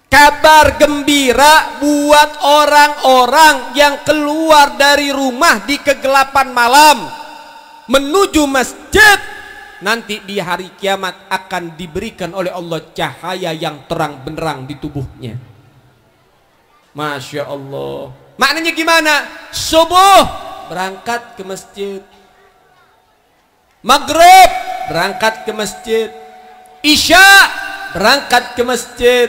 Kabar gembira buat orang-orang yang keluar dari rumah di kegelapan malam menuju masjid, nanti di hari kiamat akan diberikan oleh Allah cahaya yang terang benderang di tubuhnya. Masya Allah. Maknanya gimana? Subuh berangkat ke masjid, maghrib berangkat ke masjid, isya berangkat ke masjid,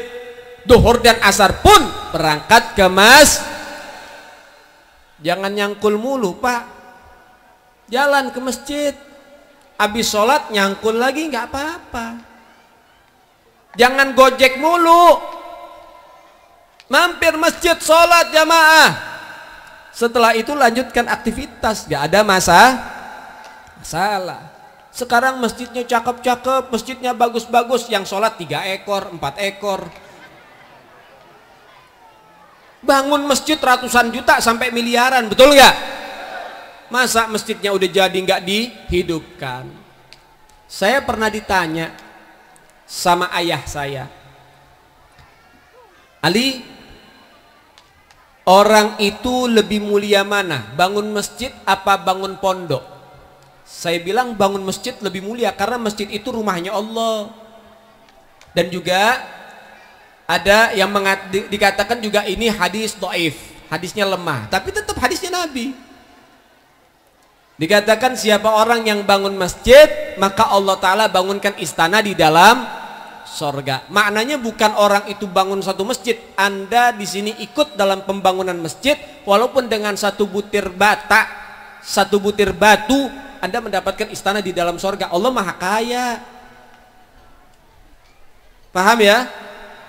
duhur dan asar pun berangkat ke Jangan nyangkul mulu pak. Jalan ke masjid, habis sholat nyangkul lagi nggak apa-apa. Jangan gojek mulu. Mampir masjid, sholat jamaah, setelah itu lanjutkan aktivitas, nggak ada masalah. Sekarang masjidnya cakep-cakep, masjidnya bagus-bagus, yang sholat 3 ekor 4 ekor. Bangun masjid ratusan juta sampai miliaran, betul nggak? Masa masjidnya udah jadi nggak dihidupkan? Saya pernah ditanya sama ayah saya, Ali, orang itu lebih mulia mana, bangun masjid apa bangun pondok? Saya bilang bangun masjid lebih mulia, karena masjid itu rumahnya Allah. Dan juga ada yang dikatakan juga ini hadis dhaif, hadisnya lemah, tapi tetap hadisnya Nabi. Dikatakan siapa orang yang bangun masjid, maka Allah Ta'ala bangunkan istana di dalam sorga. Maknanya bukan orang itu bangun satu masjid, Anda di sini ikut dalam pembangunan masjid, walaupun dengan satu butir bata, satu butir batu, Anda mendapatkan istana di dalam sorga. Allah maha kaya. Paham ya?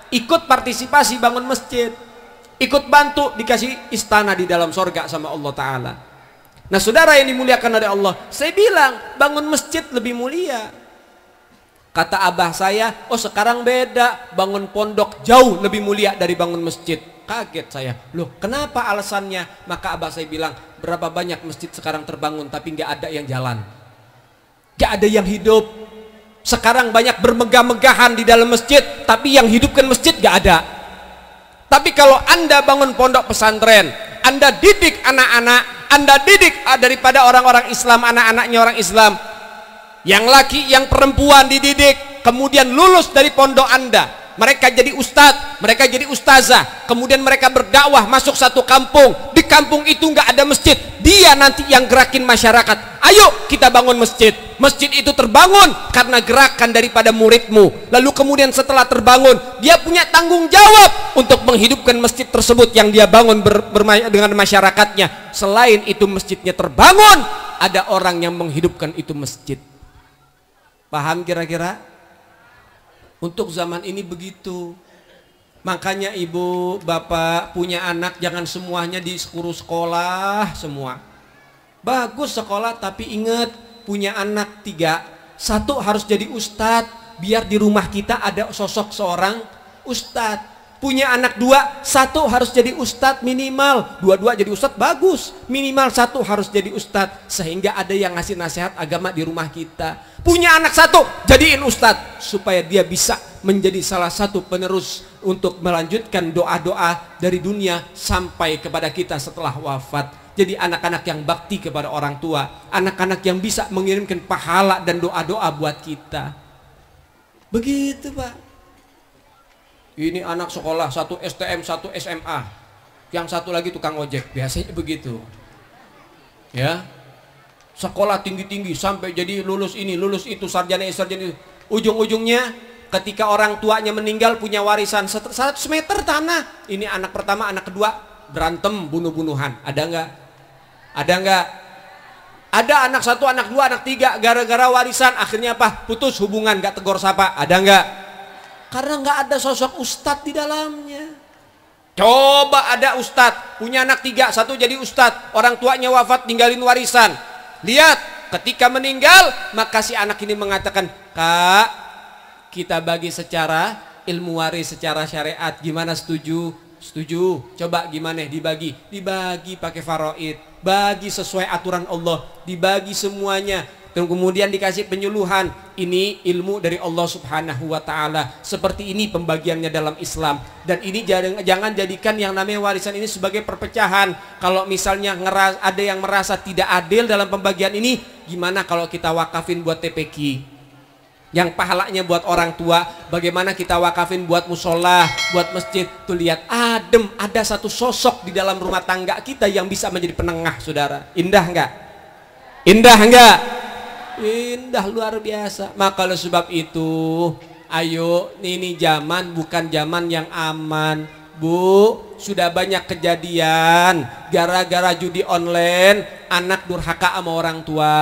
Ikut partisipasi bangun masjid, ikut bantu, dikasih istana di dalam sorga sama Allah Ta'ala. Nah saudara yang dimuliakan oleh Allah, saya bilang bangun masjid lebih mulia. Kata abah saya, oh sekarang beda, bangun pondok jauh lebih mulia dari bangun masjid. Kaget saya, loh kenapa alasannya? Maka abah saya bilang, berapa banyak masjid sekarang terbangun tapi nggak ada yang jalan, nggak ada yang hidup. Sekarang banyak bermegah-megahan di dalam masjid, tapi yang hidupkan masjid nggak ada. Tapi kalau Anda bangun pondok pesantren, Anda didik anak-anak, Anda didik daripada orang-orang Islam, anak-anaknya orang Islam, yang laki, yang perempuan dididik, kemudian lulus dari pondok Anda, mereka jadi ustadz, mereka jadi ustazah, kemudian mereka berdakwah masuk satu kampung, di kampung itu nggak ada masjid, dia nanti yang gerakin masyarakat. Ayo kita bangun masjid. Masjid itu terbangun karena gerakan daripada muridmu. Lalu kemudian setelah terbangun, dia punya tanggung jawab untuk menghidupkan masjid tersebut yang dia bangun dengan masyarakatnya. Selain itu masjidnya terbangun, ada orang yang menghidupkan itu masjid. Paham kira-kira? Untuk zaman ini begitu. Makanya ibu, bapak punya anak jangan semuanya disuruh sekolah semua. Bagus sekolah, tapi ingat punya anak 3, 1 harus jadi ustadz, biar di rumah kita ada sosok seorang ustadz. Punya anak 2, 1 harus jadi ustadz minimal, 2 jadi ustadz bagus, minimal 1 harus jadi ustadz, sehingga ada yang ngasih nasihat agama di rumah kita. Punya anak 1, jadiin ustadz supaya dia bisa menjadi salah satu penerus untuk melanjutkan doa-doa dari dunia sampai kepada kita setelah wafat. Jadi anak-anak yang bakti kepada orang tua, anak-anak yang bisa mengirimkan pahala dan doa-doa buat kita. Begitu Pak. Ini anak sekolah, 1 STM, 1 SMA, yang 1 lagi tukang ojek, biasanya begitu. Ya, sekolah tinggi-tinggi sampai jadi lulus ini, lulus itu, sarjana itu. Ujung-ujungnya ketika orang tuanya meninggal punya warisan 100 meter tanah. Ini anak pertama, anak kedua berantem, bunuh-bunuhan. Ada nggak? Ada nggak? Ada anak 1, anak 2, anak 3 gara-gara warisan akhirnya apa? Putus hubungan, nggak tegur sapa. Ada nggak? Karena nggak ada sosok ustadz di dalamnya. Coba ada ustadz, punya anak 3, 1 jadi ustadz, orang tuanya wafat ninggalin warisan. Lihat, ketika meninggal maka si anak ini mengatakan, Kak, kita bagi secara ilmu waris, secara syariat, gimana, setuju? Setuju. Coba gimana dibagi? Dibagi pakai faraid, bagi sesuai aturan Allah, dibagi semuanya. Dan kemudian dikasih penyuluhan, ini ilmu dari Allah Subhanahu wa Ta'ala, seperti ini pembagiannya dalam Islam. Dan ini jangan jadikan yang namanya warisan ini sebagai perpecahan. Kalau misalnya ada yang merasa tidak adil dalam pembagian ini, gimana kalau kita wakafin buat TPQ, yang pahalanya buat orang tua? Bagaimana kita wakafin buat musola, buat masjid? Tuh lihat, adem, ada satu sosok di dalam rumah tangga kita yang bisa menjadi penengah, saudara. Indah enggak? Indah enggak? Indah, luar biasa. Maka oleh sebab itu, ayo, ini zaman bukan zaman yang aman, Bu. Sudah banyak kejadian gara-gara judi online, anak durhaka sama orang tua.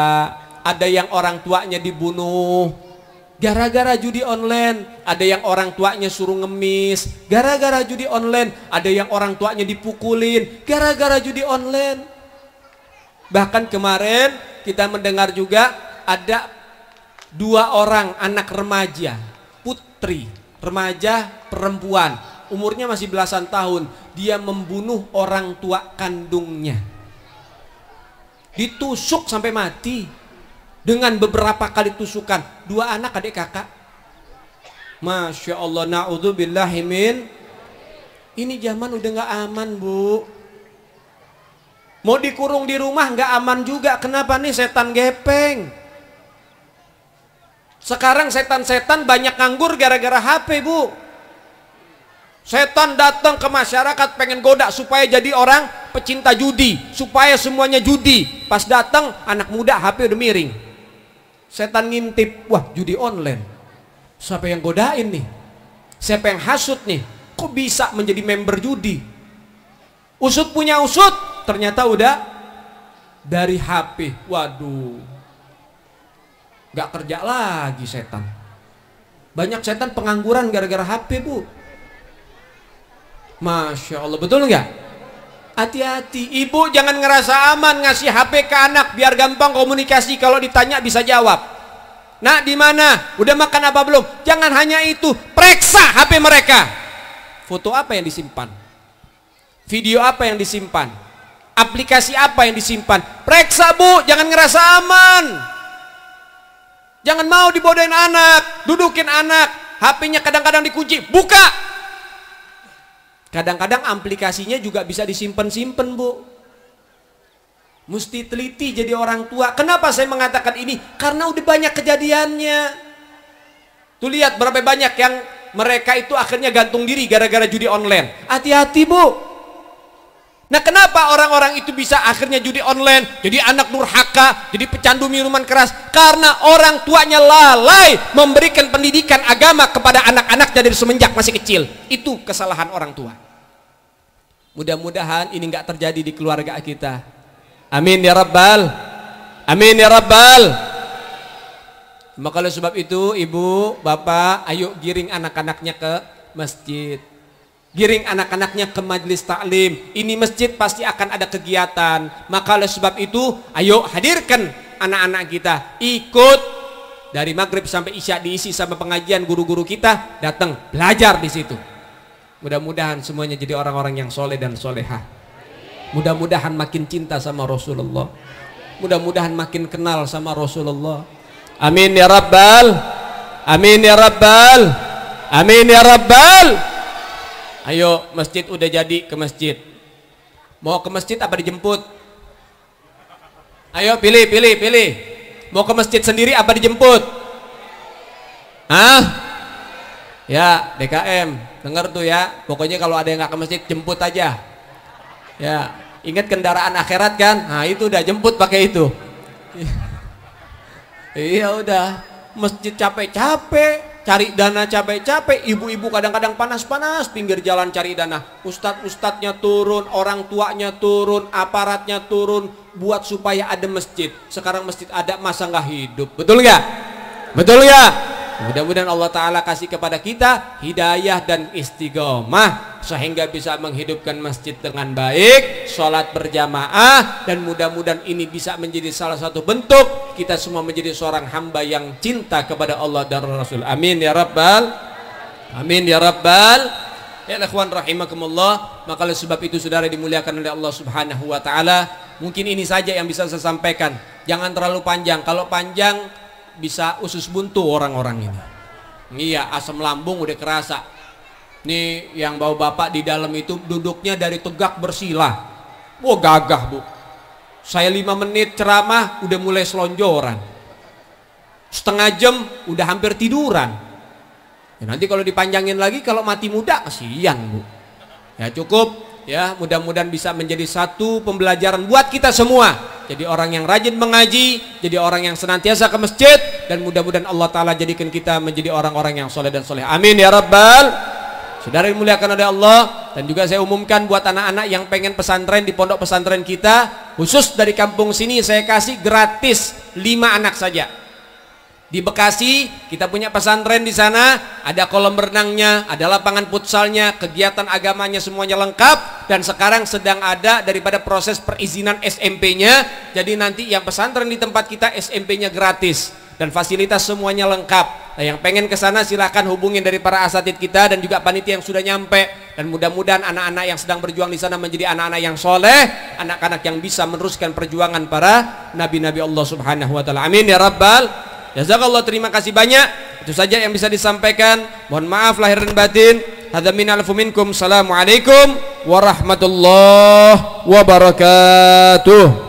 Ada yang orang tuanya dibunuh gara-gara judi online, ada yang orang tuanya suruh ngemis gara-gara judi online, ada yang orang tuanya dipukulin gara-gara judi online. Bahkan kemarin kita mendengar juga ada 2 orang anak remaja, putri, remaja perempuan, umurnya masih belasan tahun, dia membunuh orang tua kandungnya, ditusuk sampai mati. Dengan beberapa kali tusukan, 2 anak adik kakak. Masya Allah, na'udzubillahimin. Ini zaman udah gak aman, Bu. Mau dikurung di rumah gak aman juga. Kenapa nih? Setan gepeng. Sekarang setan-setan banyak nganggur gara-gara HP, Bu. Setan datang ke masyarakat pengen goda supaya jadi orang pecinta judi, supaya semuanya judi. Pas datang anak muda HP udah miring. Setan ngintip, wah judi online, siapa yang godain nih, siapa yang hasut nih, kok bisa menjadi member judi. Usut punya usut, ternyata udah dari HP. Waduh, gak kerja lagi setan. Banyak setan pengangguran gara-gara HP, Bu. Masya Allah, betul nggak? Hati-hati, ibu jangan ngerasa aman ngasih HP ke anak biar gampang komunikasi, kalau ditanya bisa jawab. Nak, di mana? Udah makan apa belum? Jangan hanya itu, periksa HP mereka. Foto apa yang disimpan? Video apa yang disimpan? Aplikasi apa yang disimpan? Periksa, Bu, jangan ngerasa aman. Jangan mau dibodohin anak, dudukin anak, HP-nya kadang-kadang dikunci, buka. Kadang-kadang aplikasinya juga bisa disimpan-simpan, Bu. Mesti teliti jadi orang tua. Kenapa saya mengatakan ini? Karena udah banyak kejadiannya. Tuh lihat berapa banyak yang mereka itu akhirnya gantung diri gara-gara judi online. Hati-hati, Bu. Nah, kenapa orang-orang itu bisa akhirnya judi online, jadi anak durhaka, jadi pecandu minuman keras? Karena orang tuanya lalai memberikan pendidikan agama kepada anak-anaknya dari semenjak masih kecil. Itu kesalahan orang tua. Mudah-mudahan ini nggak terjadi di keluarga kita. Amin ya Rabbal. Amin ya Rabbal. Maka oleh sebab itu, ibu, bapak, ayo giring anak-anaknya ke masjid. Giring anak-anaknya ke majelis taklim. Ini masjid pasti akan ada kegiatan. Maka oleh sebab itu, ayo hadirkan anak-anak kita. Ikut dari maghrib sampai isya diisi sama pengajian, guru-guru kita datang belajar di situ. Mudah-mudahan semuanya jadi orang-orang yang soleh dan solehah. Mudah-mudahan makin cinta sama Rasulullah. Mudah-mudahan makin kenal sama Rasulullah. Amin ya Rabbal. Amin ya Rabbal. Amin ya Rabbal. Ayo, masjid udah jadi, ke masjid. Mau ke masjid apa dijemput? Ayo pilih. Mau ke masjid sendiri apa dijemput? Hah? Ya, DKM. Dengar tuh ya. Pokoknya kalau ada yang nggak ke masjid, jemput aja. Ya, ingat kendaraan akhirat kan? Nah, itu udah jemput pakai itu. Iya udah. Masjid capek-capek, cari dana capek-capek, ibu-ibu kadang-kadang panas-panas pinggir jalan cari dana. Ustadz-ustadznya turun, orang tuanya turun, aparatnya turun buat supaya ada masjid. Sekarang masjid ada, masa nggak hidup? Betul nggak? Betul nggak? Mudah-mudahan Allah Ta'ala kasih kepada kita hidayah dan istiqomah sehingga bisa menghidupkan masjid dengan baik, sholat berjamaah, dan mudah-mudahan ini bisa menjadi salah satu bentuk kita semua menjadi seorang hamba yang cinta kepada Allah dan Rasul. Amin ya Rabbal. Amin ya Rabbal. Ya ikhwan rahimakumullah. Maka oleh sebab itu saudara dimuliakan oleh Allah Subhanahu wa Ta'ala, mungkin ini saja yang bisa saya sampaikan. Jangan terlalu panjang. Kalau panjang bisa usus buntu orang-orang ini. Iya, asam lambung udah kerasa. Nih yang bawa bapak di dalam itu duduknya dari tegak bersila. Wah, gagah, Bu. Saya 5 menit ceramah udah mulai selonjoran. Setengah jam udah hampir tiduran. Ya, nanti kalau dipanjangin lagi kalau mati muda kasihan, Bu. Ya cukup. Ya, mudah-mudahan bisa menjadi satu pembelajaran buat kita semua. Jadi orang yang rajin mengaji, jadi orang yang senantiasa ke masjid, dan mudah-mudahan Allah Ta'ala jadikan kita menjadi orang-orang yang soleh dan soleh. Amin ya Rabbal. Saudara dimuliakan oleh Allah. Dan juga saya umumkan buat anak-anak yang pengen pesantren di pondok pesantren kita, khusus dari kampung sini saya kasih gratis 5 anak saja. Di Bekasi kita punya pesantren di sana, ada kolam renangnya, ada lapangan futsalnya, kegiatan agamanya semuanya lengkap, dan sekarang sedang ada daripada proses perizinan SMP-nya. Jadi nanti yang pesantren di tempat kita SMP-nya gratis dan fasilitas semuanya lengkap. Nah, yang pengen ke sana silahkan hubungin dari para asatid kita dan juga panitia yang sudah nyampe, dan mudah-mudahan anak-anak yang sedang berjuang di sana menjadi anak-anak yang soleh, anak-anak yang bisa meneruskan perjuangan para nabi-nabi Allah Subhanahu wa Ta'ala. Amin ya Rabbal. Jazakallah, terima kasih banyak. Itu saja yang bisa disampaikan. Mohon maaf lahir dan batin. Hadza minal afu minkum. Assalamualaikum warahmatullahi wabarakatuh.